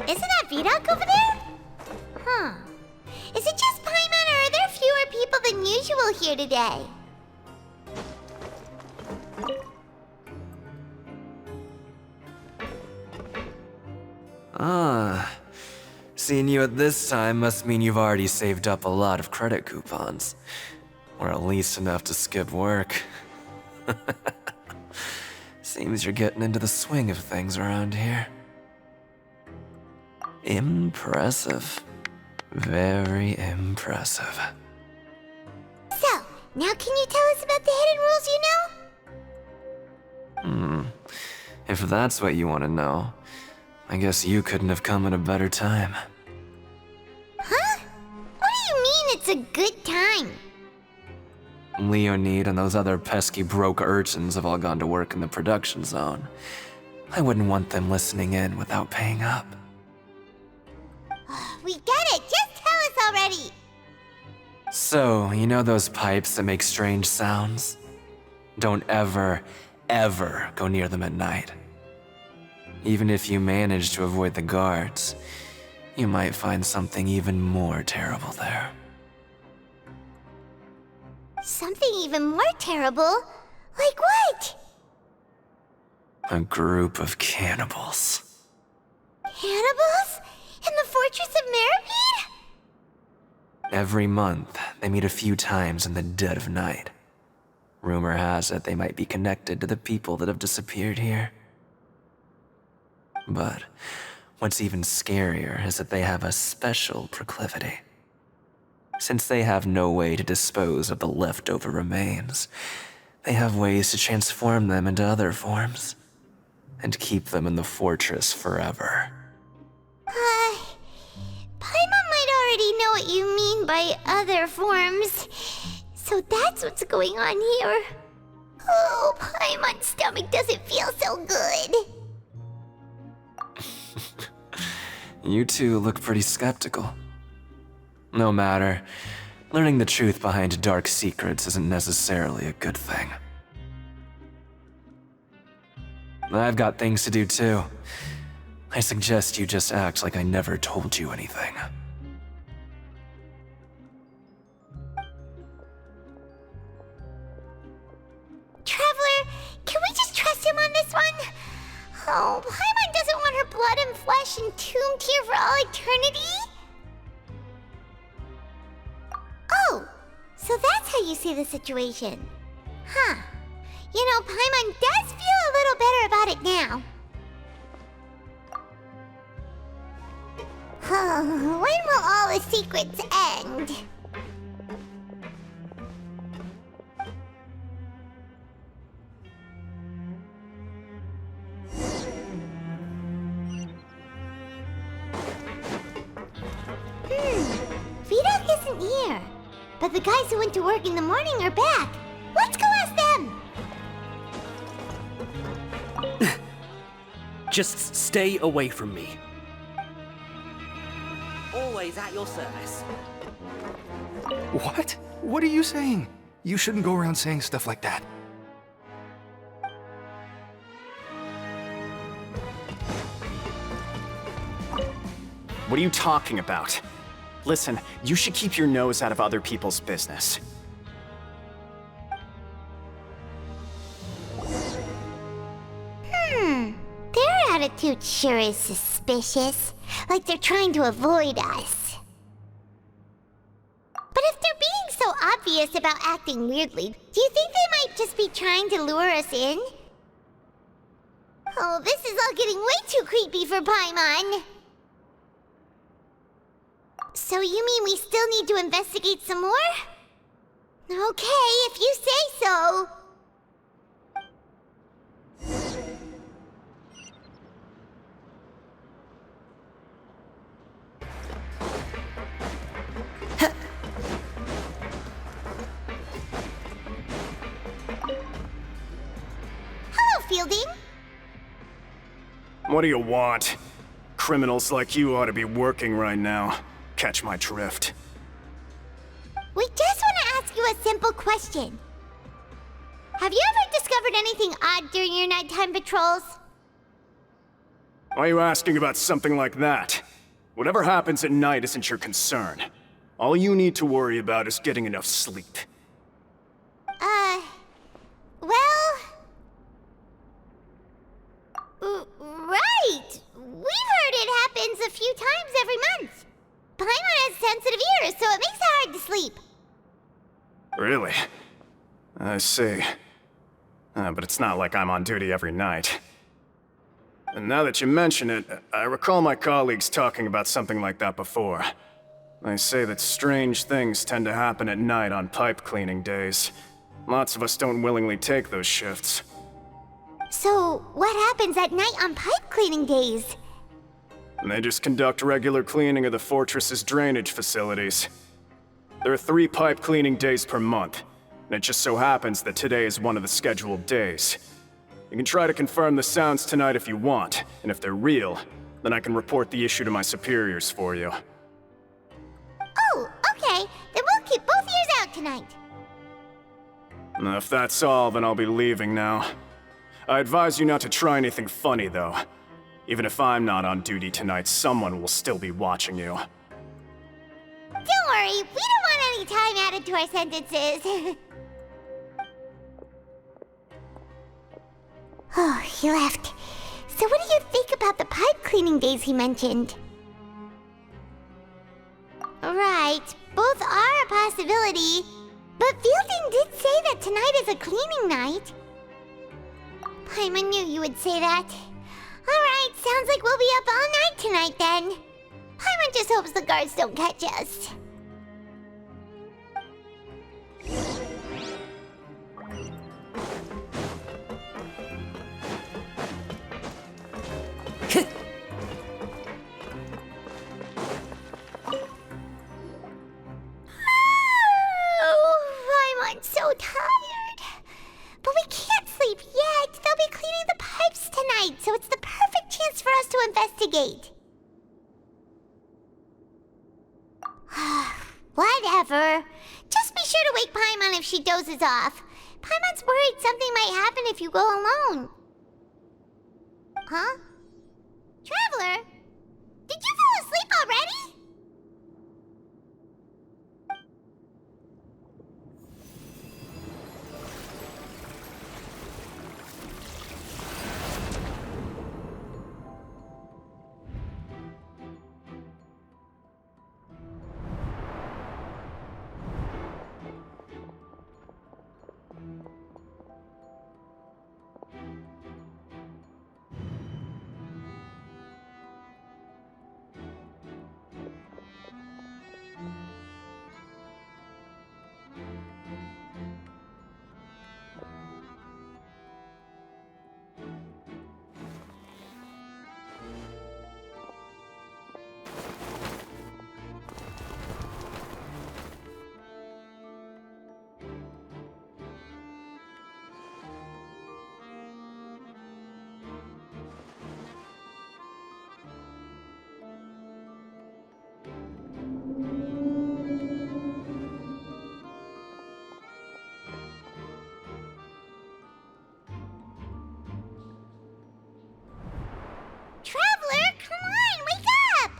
Isn't that Vidoc over there? Huh. Is it just Paimon, or are there fewer people than usual here today? Ah. Seeing you at this time must mean you've already saved up a lot of credit coupons. Or at least enough to skip work. Seems you're getting into the swing of things around here. Impressive. Very impressive. So, now can you tell us about the hidden rules you know? If that's what you want to know, I guess you couldn't have come at a better time. Huh? What do you mean it's a good time? Leonid and those other pesky broke urchins have all gone to work in the production zone. I wouldn't want them listening in without paying up. We get it! Just tell us already! So, you know those pipes that make strange sounds? Don't ever, ever go near them at night. Even if you manage to avoid the guards, you might find something even more terrible there. Something even more terrible? Like what? A group of cannibals. Cannibals? In the Fortress of Meripede? Every month, they meet a few times in the dead of night. Rumor has it they might be connected to the people that have disappeared here. But what's even scarier is that they have a special proclivity. Since they have no way to dispose of the leftover remains, they have ways to transform them into other forms and keep them in the fortress forever. Paimon might already know what you mean by other forms. So that's what's going on here. Oh, Paimon's stomach doesn't feel so good. You two look pretty skeptical. No matter, learning the truth behind dark secrets isn't necessarily a good thing. I've got things to do too. I suggest you just act like I never told you anything. Traveler, can we just trust him on this one? Oh, Paimon doesn't want her blood and flesh entombed here for all eternity? Oh, so that's how you see the situation. Huh. You know, Paimon does feel a little better about it now. When will all the secrets end? Vidoc isn't here. But the guys who went to work in the morning are back. Let's go ask them! Just stay away from me. Always at your service. What? What are you saying? You shouldn't go around saying stuff like that. What are you talking about? Listen, you should keep your nose out of other people's business. Their attitude sure is suspicious. Like they're trying to avoid us. But if they're being so obvious about acting weirdly, do you think they might just be trying to lure us in? Oh, this is all getting way too creepy for Paimon. So you mean we still need to investigate some more? Okay, if you say so. Hello, Fielding. What do you want? Criminals like you ought to be working right now. Catch my drift. We just want to ask you a simple question. Have you ever discovered anything odd during your nighttime patrols? Why are you asking about something like that? Whatever happens at night isn't your concern. All you need to worry about is getting enough sleep. Well... Right! We've heard it happens a few times every month. Paimon has sensitive ears, so it makes it hard to sleep. Really? I see. But it's not like I'm on duty every night. And now that you mention it, I recall my colleagues talking about something like that before. They say that strange things tend to happen at night on pipe cleaning days. Lots of us don't willingly take those shifts. So, what happens at night on pipe cleaning days? And they just conduct regular cleaning of the fortress's drainage facilities. There are 3 pipe cleaning days per month, and it just so happens that today is one of the scheduled days. You can try to confirm the sounds tonight if you want, and if they're real, then I can report the issue to my superiors for you. Oh, okay. Then we'll keep both ears out tonight. And if that's all, then I'll be leaving now. I advise you not to try anything funny, though. Even if I'm not on duty tonight, someone will still be watching you. Don't worry, we don't want any time added to our sentences. Oh, he left. So what do you think about the pipe cleaning days he mentioned? Right, both are a possibility. But Fielding did say that tonight is a cleaning night. Paimon knew you would say that. Alright, sounds like we'll be up all night tonight then. Paimon just hopes the guards don't catch us. I'm so tired. But we can't sleep yet. They'll be cleaning the pipes tonight, so it's the perfect chance for us to investigate. Whatever. Just be sure to wake Paimon if she dozes off. Paimon's worried something might happen if you go alone. Huh? Traveler? Did you fall asleep already? Traveler, come on, wake up!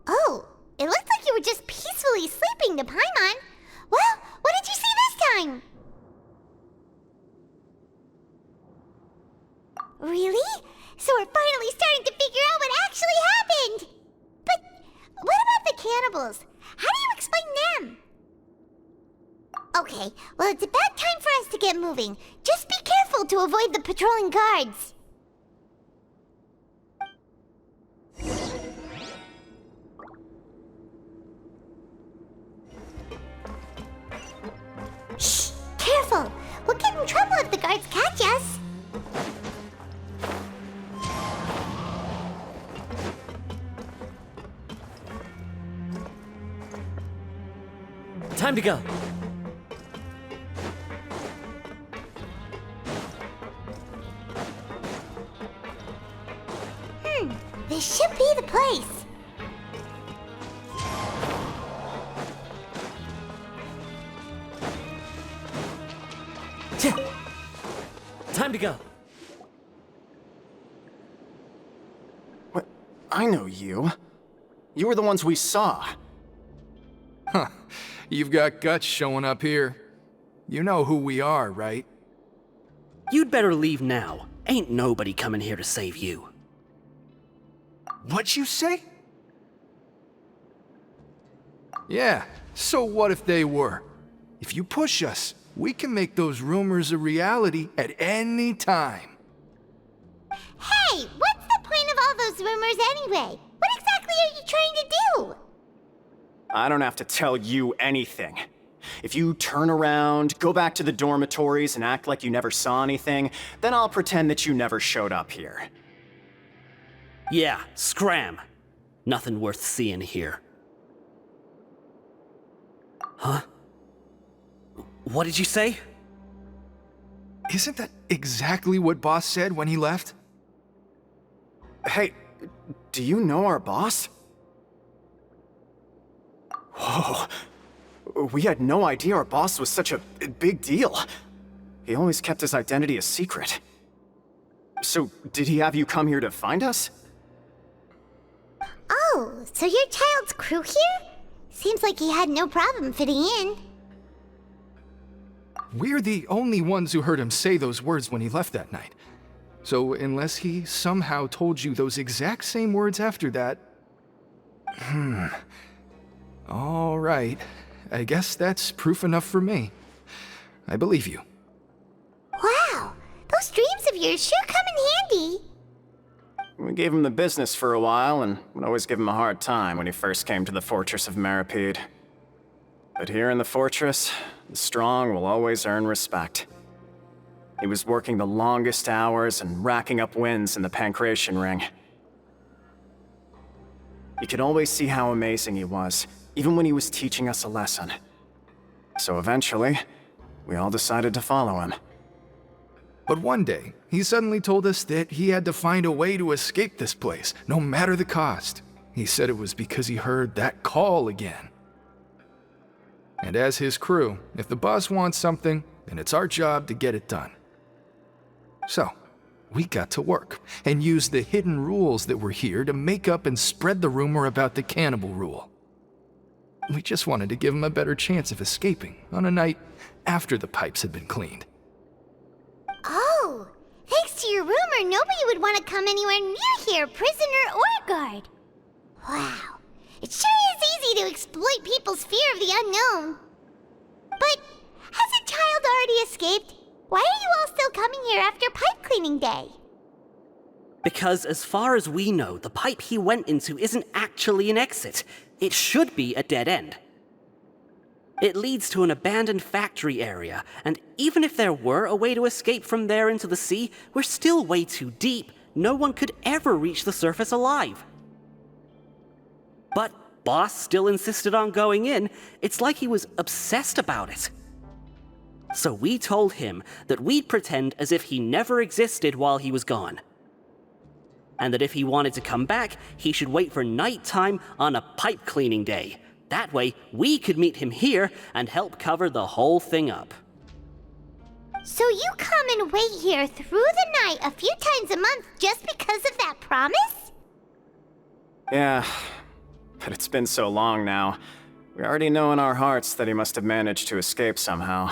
Oh, it looked like you were just peacefully sleeping to Paimon. Well, what did you see this time? Really? So we're finally starting to figure out what actually happened! But what about the cannibals? How do you explain them? Okay, well, it's about time for us to get moving. Just be careful to avoid the patrolling guards. Shh! Careful! We'll get in trouble if the guards catch us. Time to go. This should be the place. Time to go. What? I know you. You were the ones we saw. Huh. You've got guts showing up here. You know who we are, right? You'd better leave now. Ain't nobody coming here to save you. What'd you say? Yeah, so what if they were? If you push us, we can make those rumors a reality at any time. Hey, what's the point of all those rumors anyway? What exactly are you trying to do? I don't have to tell you anything. If you turn around, go back to the dormitories and act like you never saw anything, then I'll pretend that you never showed up here. Yeah, scram. Nothing worth seeing here. Huh? What did you say? Isn't that exactly what Boss said when he left? Hey, do you know our boss? Whoa. We had no idea our boss was such a big deal. He always kept his identity a secret. So, did he have you come here to find us? Oh, so you're Child's crew here? Seems like he had no problem fitting in. We're the only ones who heard him say those words when he left that night. So unless he somehow told you those exact same words after that... All right. I guess that's proof enough for me. I believe you. Wow, those dreams of yours sure come in handy. We gave him the business for a while and would always give him a hard time when he first came to the Fortress of Meripede. But here in the fortress, the strong will always earn respect. He was working the longest hours and racking up wins in the Pancration Ring. You could always see how amazing he was, even when he was teaching us a lesson. So eventually, we all decided to follow him. But one day, he suddenly told us that he had to find a way to escape this place, no matter the cost. He said it was because he heard that call again. And as his crew, if the boss wants something, then it's our job to get it done. So, we got to work, and used the hidden rules that were here to make up and spread the rumor about the cannibal rule. We just wanted to give him a better chance of escaping on a night after the pipes had been cleaned. Oh, thanks to your rumor, nobody would want to come anywhere near here, prisoner or guard. Wow, it sure is easy to exploit people's fear of the unknown. But hasn't Child already escaped? Why are you all still coming here after pipe cleaning day? Because as far as we know, the pipe he went into isn't actually an exit. It should be a dead end. It leads to an abandoned factory area, and even if there were a way to escape from there into the sea, we're still way too deep. No one could ever reach the surface alive. But Boss still insisted on going in. It's like he was obsessed about it. So we told him that we'd pretend as if he never existed while he was gone. And that if he wanted to come back, he should wait for nighttime on a pipe cleaning day. That way, we could meet him here and help cover the whole thing up. So you come and wait here through the night a few times a month just because of that promise? Yeah, but it's been so long now. We already know in our hearts that he must have managed to escape somehow.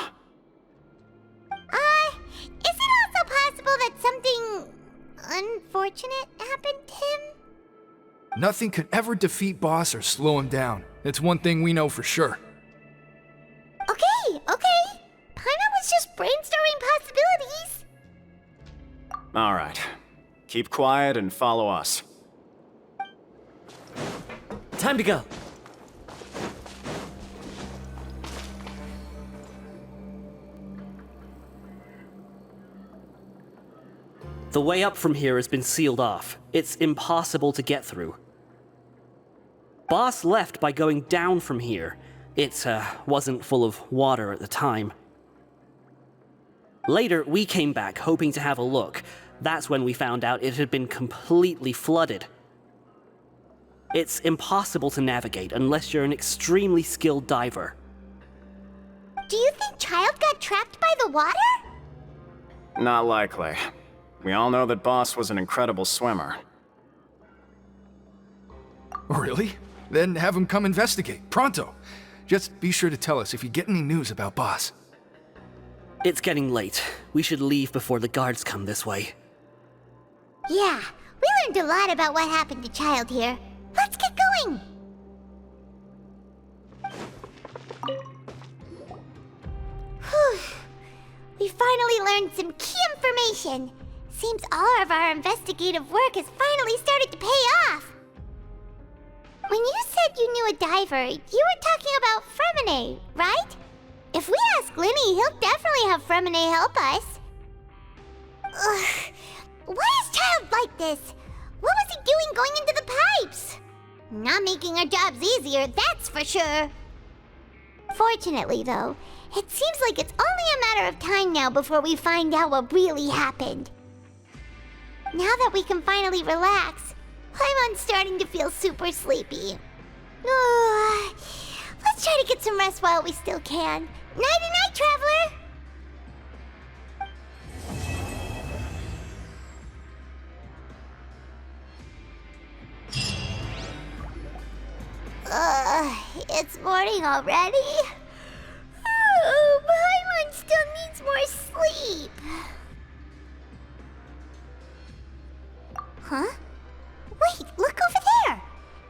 Is it also possible that something unfortunate happened to him? Nothing could ever defeat Boss or slow him down. It's one thing we know for sure. Okay. Paimon was just brainstorming possibilities. All right. Keep quiet and follow us. Time to go. The way up from here has been sealed off. It's impossible to get through. Boss left by going down from here. It wasn't full of water at the time. Later, we came back hoping to have a look. That's when we found out it had been completely flooded. It's impossible to navigate unless you're an extremely skilled diver. Do you think Child got trapped by the water? Not likely. We all know that Boss was an incredible swimmer. Really? Then have him come investigate, pronto. Just be sure to tell us if you get any news about Boss. It's getting late. We should leave before the guards come this way. Yeah, we learned a lot about what happened to Child here. Let's get going! Whew. We finally learned some key information. Seems all of our investigative work has finally started to pay off. When you said you knew a diver, you were talking about Fremine, right? If we ask Linny, he'll definitely have Fremine help us. Ugh. Why is Child like this? What was he doing going into the pipes? Not making our jobs easier, that's for sure. Fortunately, though, it seems like it's only a matter of time now before we find out what really happened. Now that we can finally relax, I'm starting to feel super sleepy. Let's try to get some rest while we still can. Nighty-night, traveler! It's morning already? Oh, Paimon still needs more sleep. Huh? Wait, look over there!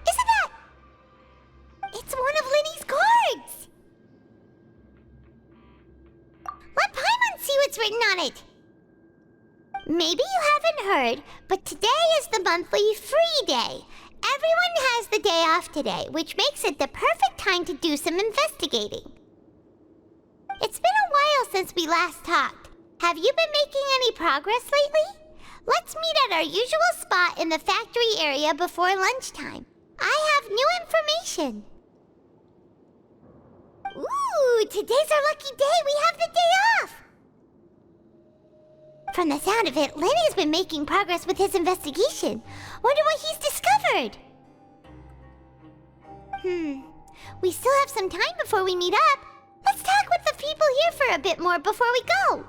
Isn't that... It's one of Linny's cards! Let Paimon see what's written on it! Maybe you haven't heard, but today is the monthly free day. Everyone has the day off today, which makes it the perfect time to do some investigating. It's been a while since we last talked. Have you been making any progress lately? Let's meet at our usual spot in the factory area before lunchtime. I have new information. Ooh, today's our lucky day. We have the day off. From the sound of it, Linny's been making progress with his investigation. Wonder what he's discovered. We still have some time before we meet up. Let's talk with the people here for a bit more before we go.